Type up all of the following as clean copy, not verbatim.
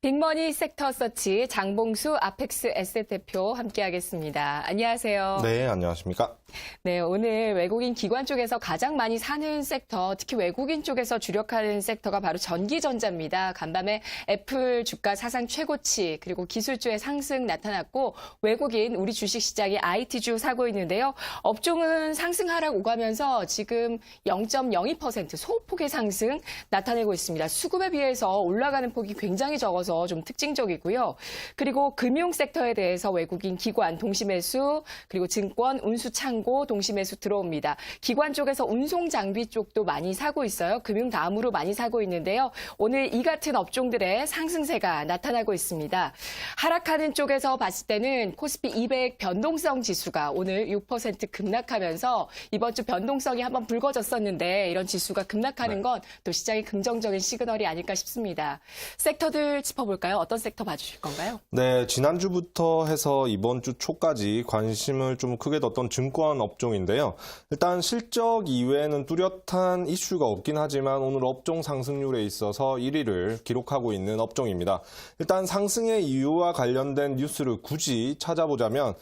빅머니 섹터 서치 장봉수 아펙스 에셋 대표 함께하겠습니다. 안녕하세요. 네, 안녕하십니까. 네, 오늘 외국인 기관 쪽에서 가장 많이 사는 섹터, 특히 외국인 쪽에서 주력하는 섹터가 바로 전기전자입니다. 간밤에 애플 주가 사상 최고치, 그리고 기술주의 상승 나타났고 외국인 우리 주식시장이 IT주 사고 있는데요. 업종은 상승 하락 오가면서 지금 0.02% 소폭의 상승 나타내고 있습니다. 수급에 비해서 올라가는 폭이 굉장히 적어서 좀 특징적이고요. 그리고 금융 섹터에 대해서 외국인 기관 동시매수, 그리고 증권, 운수 창고 동시매수 들어옵니다. 기관 쪽에서 운송 장비 쪽도 많이 사고 있어요. 금융 다음으로 많이 사고 있는데요. 오늘 이 같은 업종들의 상승세가 나타나고 있습니다. 하락하는 쪽에서 봤을 때는 코스피 200 변동성 지수가 오늘 6% 급락하면서 이번 주 변동성이 한번 불거졌었는데 이런 지수가 급락하는 건 또 시장의 긍정적인 시그널이 아닐까 싶습니다. 섹터들 짚어볼까요? 어떤 섹터 봐주실 건가요? 네, 지난주부터 해서 이번 주 초까지 관심을 좀 크게 뒀던 증권 업종인데요. 일단 실적 이외에는 뚜렷한 이슈가 없긴 하지만 오늘 업종 상승률에 있어서 1위를 기록하고 있는 업종입니다. 일단 상승의 이유와 관련된 뉴스를 굳이 찾아보자면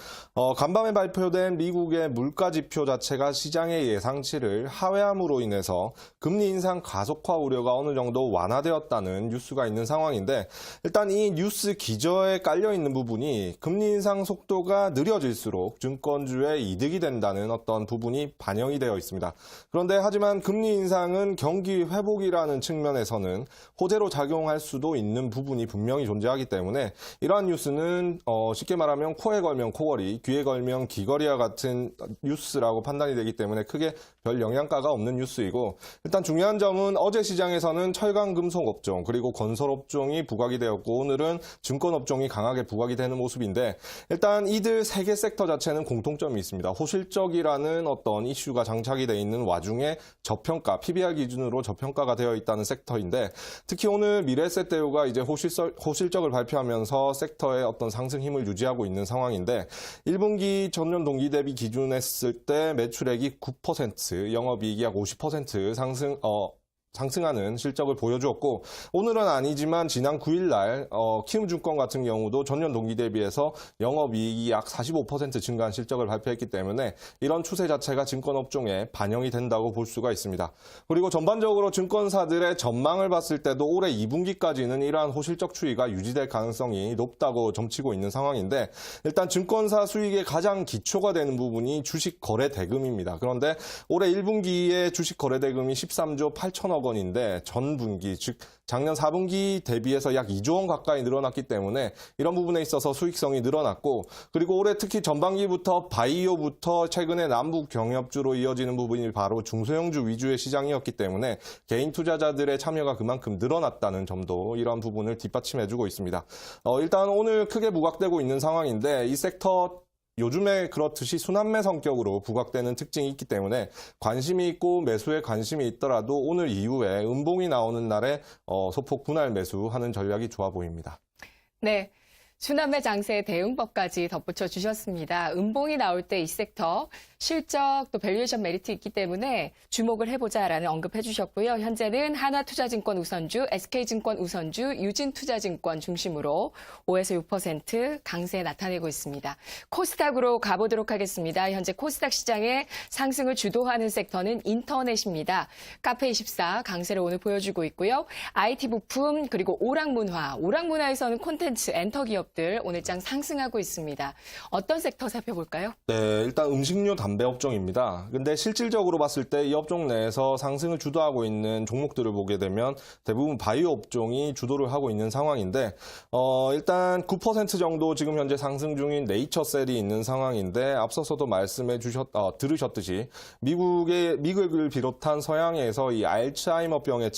간밤에 발표된 미국의 물가지표 자체가 시장의 예상치를 하회함으로 인해서 금리 인상 가속화 우려가 어느 정도 완화되었다는 뉴스가 있는 상황인데 일단 이 뉴스 기저에 깔려있는 부분이 금리 인상 속도가 느려질수록 증권주에 이득이 된다는 어떤 부분이 반영이 되어 있습니다. 그런데 하지만 금리 인상은 경기 회복이라는 측면에서는 호재로 작용할 수도 있는 부분이 분명히 존재하기 때문에 이러한 뉴스는 쉽게 말하면 코에 걸면 코걸이, 귀에 걸면 귀걸이와 같은 뉴스라고 판단이 되기 때문에 크게 별 영향가가 없는 뉴스이고 일단 중요한 점은 어제 시장에서는 철강금속 업종 그리고 건설 업종이 부각이 되었고 오늘은 증권 업종이 강하게 부각이 되는 모습인데 일단 이들 세 개 섹터 자체는 공통점이 있습니다. 호실적이라는 어떤 이슈가 장착이 되어 있는 와중에 저평가, PBR 기준으로 저평가가 되어 있다는 섹터인데 특히 오늘 미래에셋대우가 이제 호실적을 발표하면서 섹터의 어떤 상승 힘을 유지하고 있는 상황인데 1분기 전년 동기 대비 기준했을 때 매출액이 9%, 영업이익이 약 50% 상승하는 실적을 보여주었고 오늘은 아니지만 지난 9일 날 키움증권 같은 경우도 전년 동기 대비해서 영업이익이 약 45% 증가한 실적을 발표했기 때문에 이런 추세 자체가 증권업종에 반영이 된다고 볼 수가 있습니다. 그리고 전반적으로 증권사들의 전망을 봤을 때도 올해 2분기까지는 이러한 호실적 추이가 유지될 가능성이 높다고 점치고 있는 상황인데 일단 증권사 수익의 가장 기초가 되는 부분이 주식 거래 대금입니다. 그런데 올해 1분기에 주식 거래 대금이 13조 8천억 원인데 전분기 즉 작년 4분기 대비해서 약 2조 원 가까이 늘어났기 때문에 이런 부분에 있어서 수익성이 늘어났고 그리고 올해 특히 전반기부터 바이오부터 최근에 남북 경협주로 이어지는 부분이 바로 중소형주 위주의 시장이었기 때문에 개인 투자자들의 참여가 그만큼 늘어났다는 점도 이런 부분을 뒷받침해주고 있습니다. 일단 오늘 크게 부각되고 있는 상황인데 이 섹터 요즘에 그렇듯이 순환매 성격으로 부각되는 특징이 있기 때문에 관심이 있고 매수에 관심이 있더라도 오늘 이후에 음봉이 나오는 날에 소폭 분할 매수하는 전략이 좋아 보입니다. 네. 순환매 장세 대응법까지 덧붙여 주셨습니다. 음봉이 나올 때 이 섹터 실적 또 밸류에이션 메리트 있기 때문에 주목을 해보자라는 언급해 주셨고요. 현재는 하나투자증권 우선주, SK증권 우선주, 유진투자증권 중심으로 5에서 6% 강세 나타내고 있습니다. 코스닥으로 가보도록 하겠습니다. 현재 코스닥 시장의 상승을 주도하는 섹터는 인터넷입니다. 카페24 강세를 오늘 보여주고 있고요. IT 부품 그리고 오락문화에서는 콘텐츠, 엔터 기업들 오늘 장 상승하고 있습니다. 어떤 섹터 살펴볼까요? 네, 일단 음식료 담배 업종입니다. 근데 실질적으로 봤을 때 이 업종 내에서 상승을 주도하고 있는 종목들을 보게 되면 대부분 바이오 업종이 주도를 하고 있는 상황인데 일단 9% 정도 지금 현재 상승 중인 네이처셀이 있는 상황인데 앞서서도 들으셨듯이 미국을 비롯한 서양에서 이 알츠하이머병의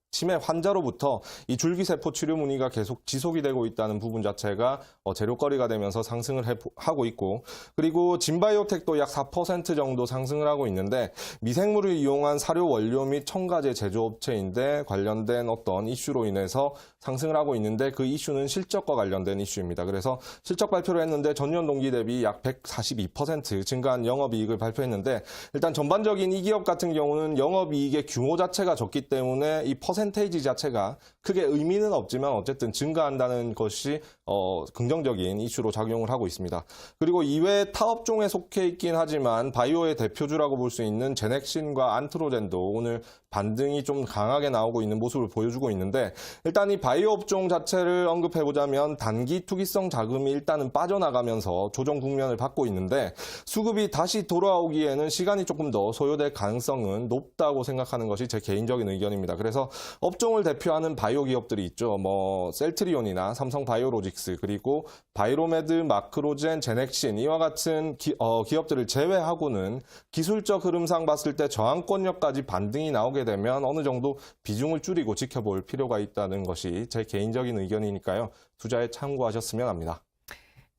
치매 환자로부터 이 줄기세포 치료 문의가 계속 지속이 되고 있다는 부분 자체가 재료거리가 되면서 상승을 하고 있고 그리고 진바이오텍도 약 4% 정도 상승을 하고 있는데 미생물을 이용한 사료 원료 및 첨가제 제조업체인데 관련된 어떤 이슈로 인해서 상승을 하고 있는데 그 이슈는 실적과 관련된 이슈입니다. 그래서 실적 발표를 했는데 전년 동기 대비 약 142% 증가한 영업이익을 발표했는데 일단 전반적인 이 기업 같은 경우는 영업이익의 규모 자체가 적기 때문에 이 퍼센테이지 자체가 크게 의미는 없지만 어쨌든 증가한다는 것이 긍정적인 이슈로 작용을 하고 있습니다. 그리고 이외 타업종에 속해 있긴 하지만 바이오의 대표주라고 볼 수 있는 제넥신과 안트로젠도 오늘 반등이 좀 강하게 나오고 있는 모습을 보여주고 있는데 일단 이 바이오 업종 자체를 언급해보자면 단기 투기성 자금이 일단은 빠져나가면서 조정 국면을 받고 있는데 수급이 다시 돌아오기에는 시간이 조금 더 소요될 가능성은 높다고 생각하는 것이 제 개인적인 의견입니다. 그래서 업종을 대표하는 바이오 기업들이 있죠. 셀트리온이나 삼성바이오로직스 그리고 바이로메드, 마크로젠, 제넥신 이와 같은 기업들을 제외하고는 기술적 흐름상 봤을 때 저항권역까지 반등이 나오게 되면 어느 정도 비중을 줄이고 지켜볼 필요가 있다는 것이 제 개인적인 의견이니까요. 투자에 참고하셨으면 합니다.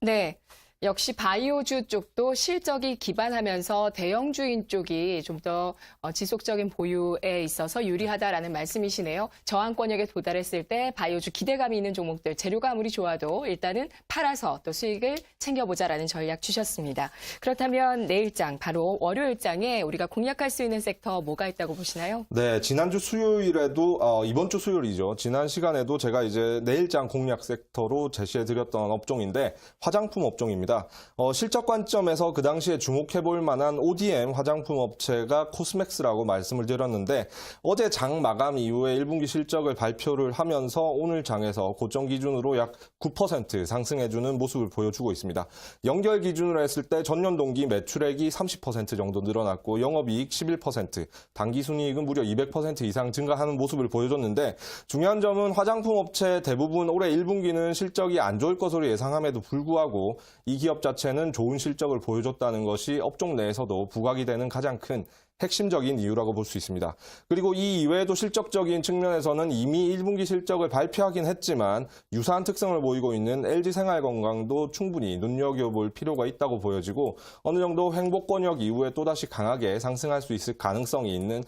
네. 역시 바이오주 쪽도 실적이 기반하면서 대형주인 쪽이 좀 더 지속적인 보유에 있어서 유리하다라는 말씀이시네요. 저항권역에 도달했을 때 바이오주 기대감이 있는 종목들, 재료가 아무리 좋아도 일단은 팔아서 또 수익을 챙겨보자라는 전략 주셨습니다. 그렇다면 내일장, 바로 월요일장에 우리가 공략할 수 있는 섹터 뭐가 있다고 보시나요? 네, 지난주 수요일에도, 이번 주 수요일이죠. 지난 시간에도 제가 이제 내일장 공략 섹터로 제시해드렸던 업종인데 화장품 업종입니다. 실적 관점에서 그 당시에 주목해볼 만한 ODM 화장품 업체가 코스맥스라고 말씀을 드렸는데 어제 장 마감 이후에 1분기 실적을 발표를 하면서 오늘 장에서 고점 기준으로 약 9% 상승해주는 모습을 보여주고 있습니다. 연결 기준으로 했을 때 전년 동기 매출액이 30% 정도 늘어났고 영업이익 11%, 당기순이익은 무려 200% 이상 증가하는 모습을 보여줬는데 중요한 점은 화장품 업체 대부분 올해 1분기는 실적이 안 좋을 것으로 예상함에도 불구하고 이 기업 자체는 좋은 실적을 보여줬다는 것이 업종 내에서도 부각이 되는 가장 큰 핵심적인 이유라고 볼 수 있습니다. 그리고 이 이외에도 실적적인 측면에서는 이미 1분기 실적을 발표하긴 했지만 유사한 특성을 보이고 있는 LG생활건강도 충분히 눈여겨볼 필요가 있다고 보여지고 어느 정도 횡보권역 이후에 또다시 강하게 상승할 수 있을 가능성이 있는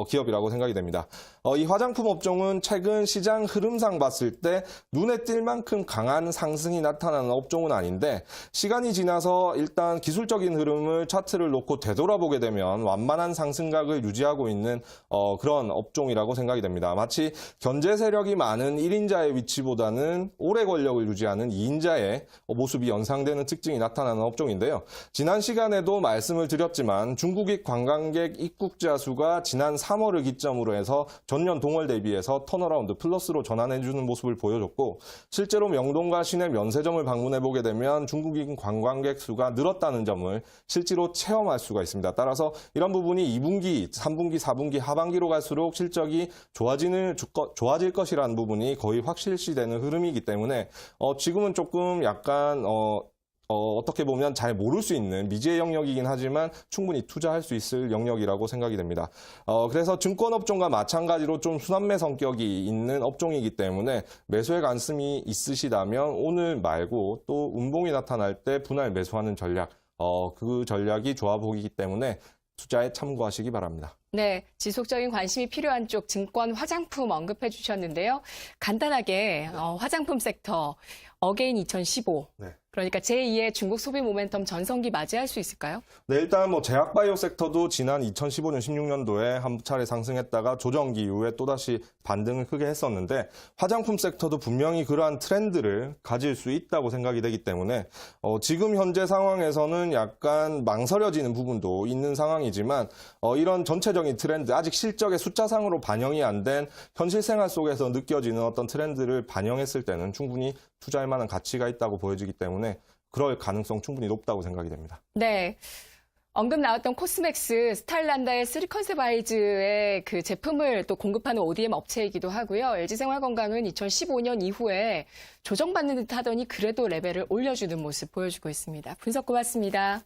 기업이라고 생각이 됩니다. 이 화장품 업종은 최근 시장 흐름상 봤을 때 눈에 띌 만큼 강한 상승이 나타나는 업종은 아닌데 시간이 지나서 일단 기술적인 흐름을 차트를 놓고 되돌아보게 되면 완만한 상승각을 유지하고 있는 그런 업종이라고 생각이 됩니다. 마치 견제 세력이 많은 1인자의 위치보다는 오래 권력을 유지하는 2인자의 모습이 연상되는 특징이 나타나는 업종인데요. 지난 시간에도 말씀을 드렸지만 중국인 관광객 입국자 수가 지난 3월을 기점으로 해서 전년 동월 대비해서 턴어라운드 플러스로 전환해주는 모습을 보여줬고 실제로 명동과 시내 면세점을 방문해보게 되면 중국인 관광객 수가 늘었다는 점을 실제로 체험할 수가 있습니다. 따라서 이런 부분이 2분기, 3분기, 4분기 하반기로 갈수록 실적이 좋아질 것이라는 부분이 거의 확실시되는 흐름이기 때문에 지금은 조금 약간 어떻게 보면 잘 모를 수 있는 미지의 영역이긴 하지만 충분히 투자할 수 있을 영역이라고 생각이 됩니다. 그래서 증권업종과 마찬가지로 좀 순환매 성격이 있는 업종이기 때문에 매수의 관심이 있으시다면 오늘 말고 또 운봉이 나타날 때 분할 매수하는 전략, 그 전략이 좋아 보이기 때문에 투자에 참고하시기 바랍니다. 네, 지속적인 관심이 필요한 쪽 증권 화장품 언급해 주셨는데요. 간단하게 화장품 섹터 어게인 2015. 네. 그러니까 제2의 중국 소비 모멘텀 전성기 맞이할 수 있을까요? 네, 일단 제약바이오 섹터도 지난 2015년, 16년도에 한 차례 상승했다가 조정기 이후에 또다시 반등을 크게 했었는데 화장품 섹터도 분명히 그러한 트렌드를 가질 수 있다고 생각이 되기 때문에 지금 현재 상황에서는 약간 망설여지는 부분도 있는 상황이지만 이런 전체적인 트렌드, 아직 실적의 숫자상으로 반영이 안 된 현실 생활 속에서 느껴지는 어떤 트렌드를 반영했을 때는 충분히 투자할 만한 가치가 있다고 보여지기 때문에 그럴 가능성 충분히 높다고 생각이 됩니다. 네. 언급 나왔던 코스맥스, 스타일란다의 쓰리컨셉아이즈의 그 제품을 또 공급하는 ODM 업체이기도 하고요. LG생활건강은 2015년 이후에 조정받는 듯 하더니 그래도 레벨을 올려주는 모습 보여주고 있습니다. 분석 고맙습니다.